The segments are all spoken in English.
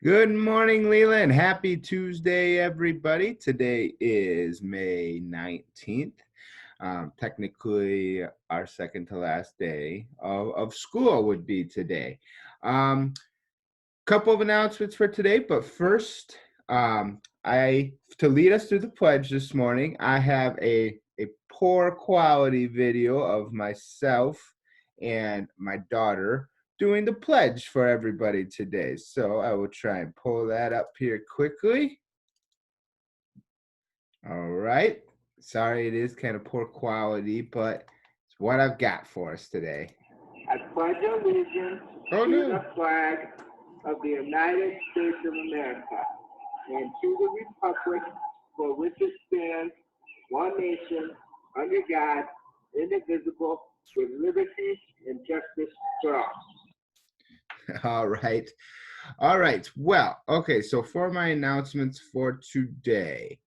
Good morning, Leland. Happy Tuesday, everybody. Today is May 19th. Technically, our second to last day of school would be today. Couple of announcements for today, but first, to lead us through the pledge this morning, I have a poor quality video of myself and my daughter doing the pledge for everybody today. So I will try and pull that up here quickly. All right. Sorry, it is kind of poor quality, but it's what I've got for us today. I pledge allegiance to the flag of the United States of America and to the republic for which it stands, one nation, under God, indivisible, with liberty and justice for all. All right. All right. Well, okay. So for my announcements for today,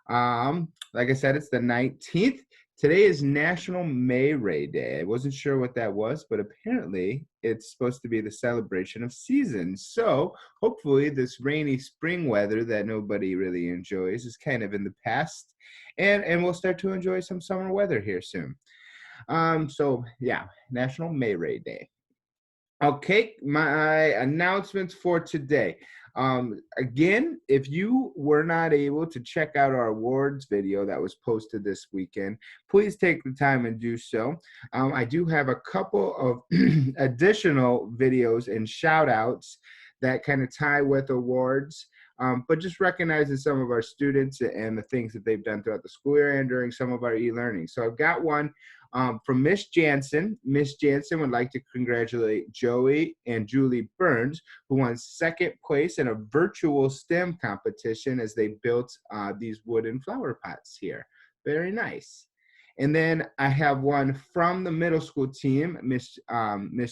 like I said, it's the 19th. Today is National May Ray Day. I wasn't sure what that was, but apparently it's supposed to be the celebration of seasons. So hopefully this rainy spring weather that nobody really enjoys is kind of in the past, and we'll start to enjoy some summer weather here soon. So yeah, National May Ray Day. Okay, my announcements for today. Again, if you were not able to check out our awards video that was posted this weekend, please take the time and do so. I do have a couple of additional videos and shout outs that kind of tie with awards, but just recognizing some of our students and the things that they've done throughout the school year and during some of our e-learning. So I've got one from Miss Jansen. Miss Jansen would like to congratulate Joey and Julie Burns, who won second place in a virtual STEM competition as they built these wooden flower pots here. Very nice. And then I have one from the middle school team. Miss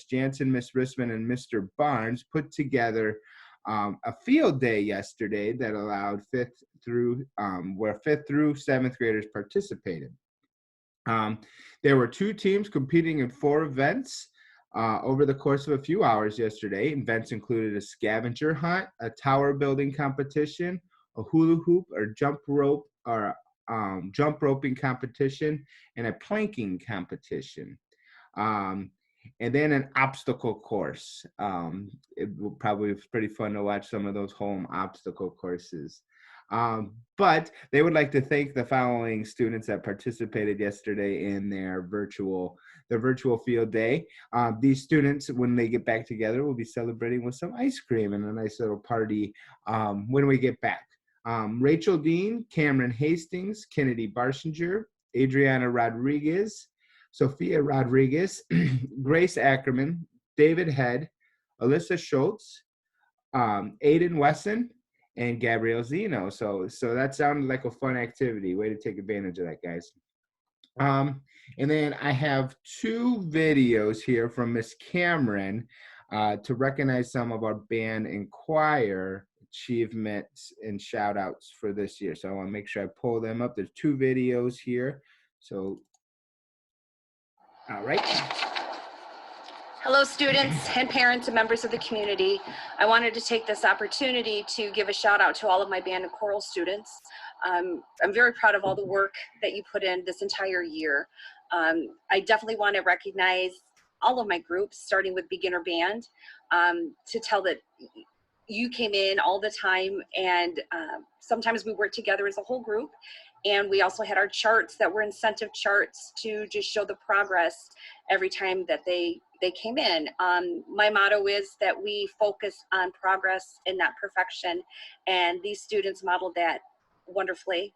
Jansen, Miss Rissman, and Mr. Barnes put together a field day yesterday that allowed where fifth through seventh graders participated. There were two teams competing in 4 events over the course of a few hours yesterday. Events included a scavenger hunt, a tower building competition, a hula hoop or jump roping competition, and a planking competition. And then an obstacle course. It probably was pretty fun to watch some of those home obstacle courses. But they would like to thank the following students that participated yesterday in their virtual field day. These students, when they get back together, will be celebrating with some ice cream and a nice little party when we get back. Rachel Dean, Cameron Hastings, Kennedy Barsinger, Adriana Rodriguez, Sophia Rodriguez, Grace Ackerman, David Head, Alyssa Schultz, Aiden Wesson, and Gabrielle Zeno. So that sounded like a fun activity. Way to take advantage of that, guys. And then I have 2 videos here from Miss Cameron to recognize some of our band and choir achievements and shout outs for this year. So I want to make sure I pull them up. There's 2 videos here. So, all right. Hello, students and parents and members of the community. I wanted to take this opportunity to give a shout out to all of my band and choral students. I'm very proud of all the work that you put in this entire year. I definitely want to recognize all of my groups, starting with beginner band, to tell that you came in all the time, and sometimes we worked together as a whole group. And we also had our charts that were incentive charts to just show the progress every time that they came in. My motto is that we focus on progress and not perfection. And these students modeled that wonderfully.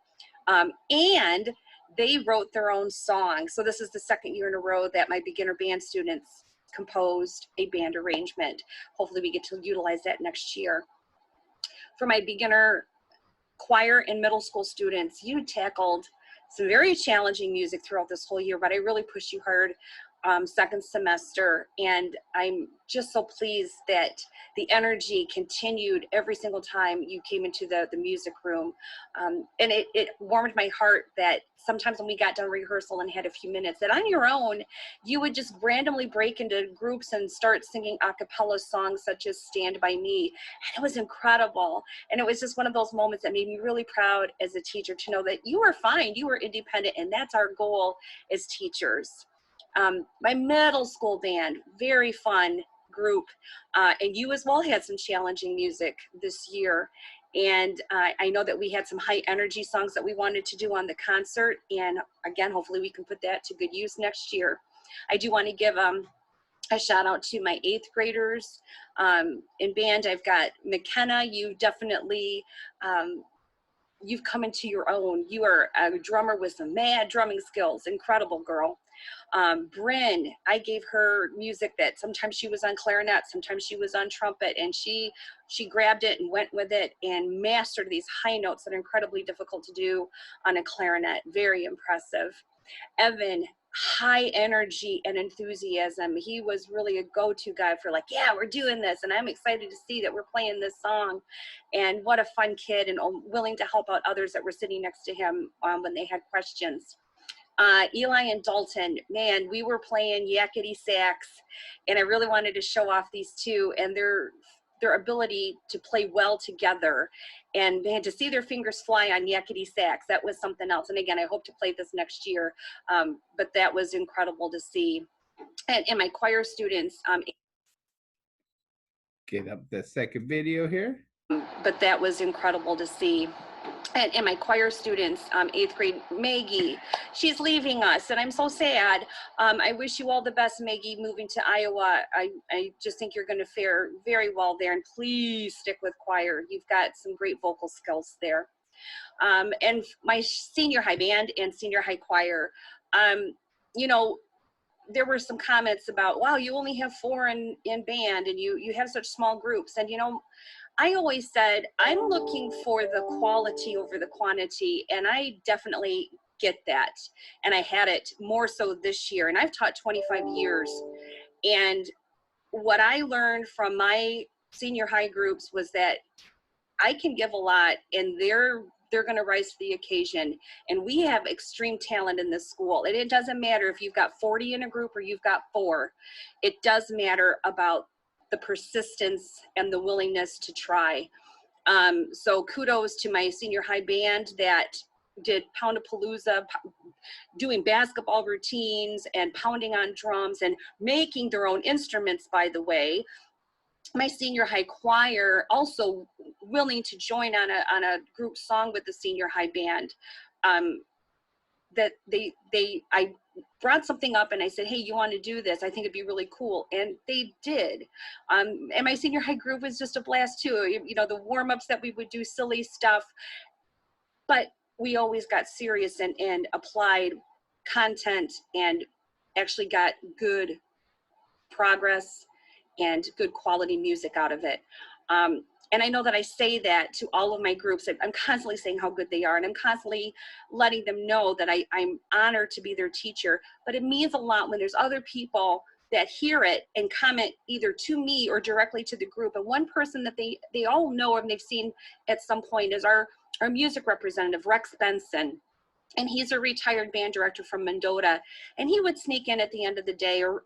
And they wrote their own song. So this is the second year in a row that my beginner band students composed a band arrangement. Hopefully we get to utilize that next year. For my beginner choir and middle school students, you tackled some very challenging music throughout this whole year, but I really pushed you hard second semester, and I'm just so pleased that the energy continued every single time you came into the music room. And it warmed my heart that sometimes when we got done rehearsal and had a few minutes, that on your own, you would just randomly break into groups and start singing a cappella songs such as Stand By Me. And it was incredible. And it was just one of those moments that made me really proud as a teacher to know that you were fine, you were independent, and that's our goal as teachers. My middle school band, very fun group, and you as well had some challenging music this year. And I know that we had some high energy songs that we wanted to do on the concert, and again, hopefully we can put that to good use next year. I do want to give a shout out to my 8th graders in band. I've got McKenna. You definitely you've come into your own. You are a drummer with some mad drumming skills. Incredible girl. Bryn, I gave her music that sometimes she was on clarinet, sometimes she was on trumpet, and she grabbed it and went with it and mastered these high notes that are incredibly difficult to do on a clarinet. Very impressive. Evan, high energy and enthusiasm. He was really a go-to guy for like, yeah, we're doing this, and I'm excited to see that we're playing this song. And what a fun kid, and willing to help out others that were sitting next to him when they had questions. Eli and Dalton, man, we were playing yakety sax, and I really wanted to show off these two and their ability to play well together, and man, to see their fingers fly on yakety sax, that was something else. And again, I hope to play this next year, but that was incredible to see. And my choir students, get up the second video here. But that was incredible to see. And my choir students, 8th grade, Maggie, she's leaving us, and I'm so sad. I wish you all the best, Maggie, moving to Iowa. I just think you're going to fare very well there, and please stick with choir. You've got some great vocal skills there. And my senior high band and senior high choir, you know, there were some comments about, wow, you only have 4 in band, and you have such small groups. And, you know, I always said, I'm looking for the quality over the quantity, and I definitely get that. And I had it more so this year, and I've taught 25 years. And what I learned from my senior high groups was that I can give a lot, and they're going to rise to the occasion. And we have extreme talent in this school. And it doesn't matter if you've got 40 in a group or you've got 4. It does matter about the persistence and the willingness to try. So kudos to my senior high band that did Pound-a-Palooza, doing basketball routines and pounding on drums and making their own instruments, by the way. My senior high choir also willing to join on a group song with the senior high band. That I brought something up and I said, hey, you want to do this? I think it'd be really cool. And they did. And my senior high group was just a blast too. You know, the warm-ups that we would do, silly stuff, but we always got serious and applied content and actually got good progress and good quality music out of it. And I know that I say that to all of my groups. I'm constantly saying how good they are, and I'm constantly letting them know that I'm honored to be their teacher. But it means a lot when there's other people that hear it and comment either to me or directly to the group. And one person that they all know and they've seen at some point is our music representative, Rex Benson. And he's a retired band director from Mendota. And he would sneak in at the end of the day or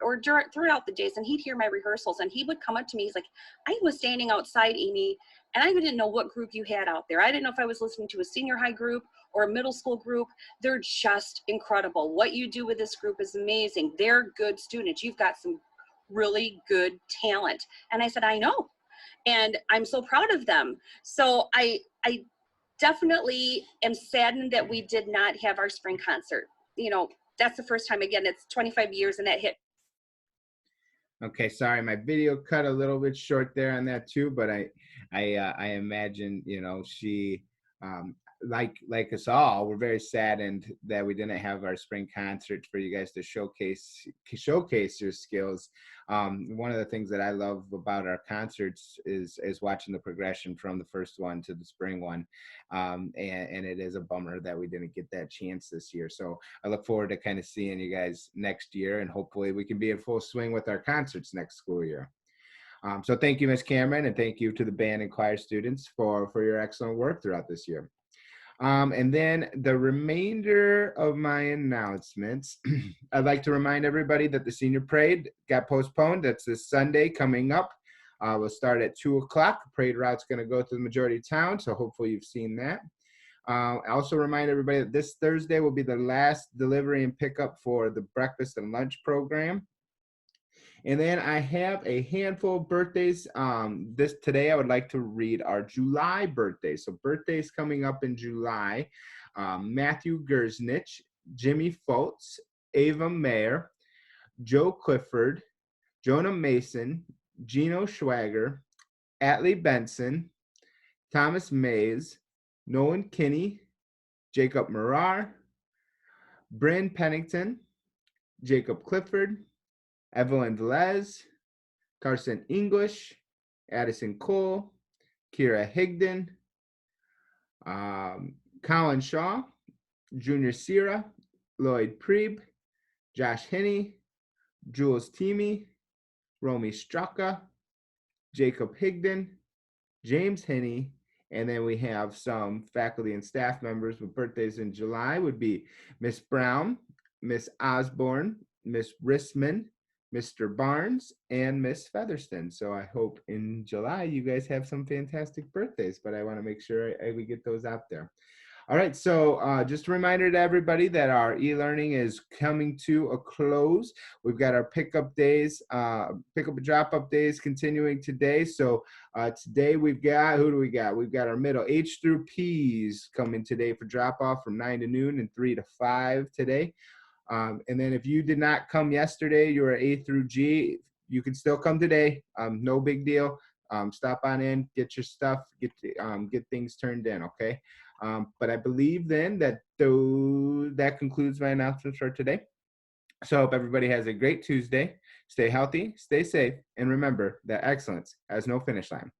throughout the days, and he'd hear my rehearsals, and he would come up to me. He's like, I was standing outside, Amy, and I didn't know what group you had out there. I didn't know if I was listening to a senior high group or a middle school group. They're just incredible. What you do with this group is amazing. They're good students. You've got some really good talent. And I said, I know. And I'm so proud of them. So I definitely am saddened that we did not have our spring concert. You know, that's the first time. Again, it's 25 years, and that hit. Okay, sorry, my video cut a little bit short there on that too, but I imagine, you know, she like us all, we're very saddened that we didn't have our spring concert for you guys to showcase your skills. One of the things that I love about our concerts is watching the progression from the first one to the spring one, and it is a bummer that we didn't get that chance this year. So I look forward to kind of seeing you guys next year, and hopefully we can be in full swing with our concerts next school year. So thank you, Ms. Cameron, and thank you to the band and choir students for your excellent work throughout this year. And then the remainder of my announcements, I'd like to remind everybody that the senior parade got postponed. That's this Sunday coming up. We'll start at 2 o'clock. The parade route's going to go to the majority of town, so hopefully you've seen that. I also remind everybody that this Thursday will be the last delivery and pickup for the breakfast and lunch program. And then I have a handful of birthdays. Today I would like to read our July birthdays. So birthdays coming up in July: Matthew Gersnich, Jimmy Foltz, Ava Mayer, Joe Clifford, Jonah Mason, Gino Schwager, Atlee Benson, Thomas Mays, Nolan Kinney, Jacob Marar, Bryn Pennington, Jacob Clifford, Evelyn Velez, Carson English, Addison Cole, Kira Higdon, Colin Shaw, Junior Sierra, Lloyd Preeb, Josh Hinney, Jules Teamy, Romy Straka, Jacob Higdon, James Hinney, and then we have some faculty and staff members with birthdays in July would be Miss Brown, Miss Osborne, Miss Rissman, Mr. Barnes, and Miss Featherston. So I hope in July you guys have some fantastic birthdays, but I want to make sure we get those out there. All right, so just a reminder to everybody that our e-learning is coming to a close. We've got our pickup days, pickup and drop-up days continuing today. So today we've got, who do we got? We've got our middle H through P's coming today for drop-off from 9 to noon and 3 to 5 today. And then if you did not come yesterday, you were A through G, you can still come today. No big deal. Stop on in, get your stuff, get things turned in, okay? But I believe then that that concludes my announcements for today. So I hope everybody has a great Tuesday. Stay healthy, stay safe, and remember that excellence has no finish line.